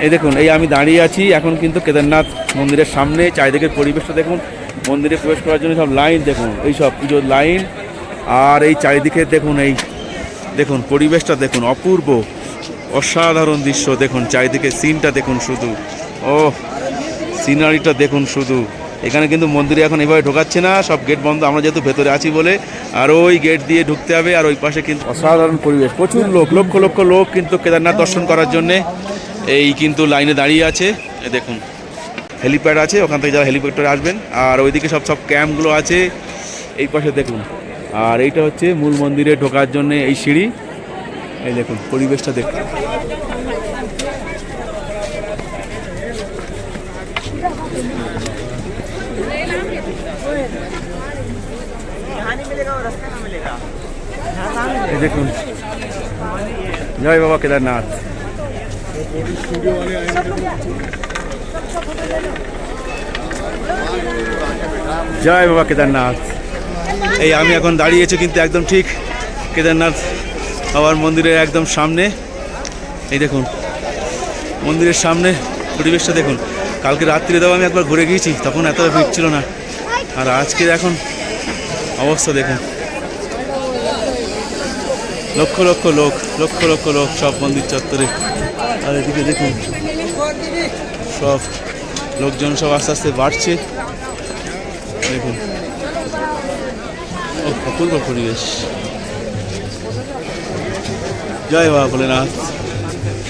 এই দেখুন, এই আমি দাঁড়িয়ে আছি এখন কিন্তু কেদারনাথ মন্দিরের সামনে। চারিদিকের পরিবেশটা দেখুন, মন্দিরে প্রবেশ করার জন্য সব লাইন দেখুন, এই সব পুজোর লাইন। আর এই চারিদিকে দেখুন, এই দেখুন পরিবেশটা দেখুন, অপূর্ব অসাধারণ দৃশ্য দেখুন। চারিদিকে সিনটা দেখুন শুধু, ও সিনারিটা দেখুন শুধু। এখানে কিন্তু মন্দিরে এখন এভাবে ঢোকাচ্ছে না, সব গেট বন্ধ, আমরা যেহেতু ভেতরে আছি বলে। আর ওই গেট দিয়ে ঢুকতে হবে। আর ওই পাশে কিন্তু অসাধারণ পরিবেশ, প্রচুর লোক, লক্ষ লক্ষ লোক কিন্তু কেদারনাথ দর্শন করার জন্যে এই কিন্তু লাইনে দাঁড়িয়ে আছে। দেখুন হেলিপ্যাড আছে, ওখান থেকে যারা হেলিকপ্টারে আসবেন। আর ওইদিকে সব ক্যাম্পগুলো আছে এই পাশে দেখুন। আর এইটা হচ্ছে মূল মন্দিরে ঢোকার জন্য এই সিঁড়ি। এই দেখুন পরিবেশটা দেখুন। এই দেখুন, জয় বাবা কেদারনাথ। জয় বাবা কেদারনাথ। এই আমি এখন দাঁড়িয়েছি কিন্তু একদম ঠিক কেদারনাথ বাবার মন্দিরের একদম সামনে। এই দেখুন মন্দিরের সামনে পরিবেশটা দেখুন। কালকে রাত্রিরেও আমি একবার ঘুরে গিয়েছি, তখন এত ভিড় ছিল না। আর আজকে এখন অবস্থা দেখুন, লক্ষ লক্ষ লোক, লক্ষ লক্ষ লোক সব মন্দির চত্বরে। আর এদিকে দেখুন সব লোকজন সব আস্তে আস্তে বাড়ছে দেখুন। অপূর্ব পরিবেশ। জয় বাবা ভোলেনাথ।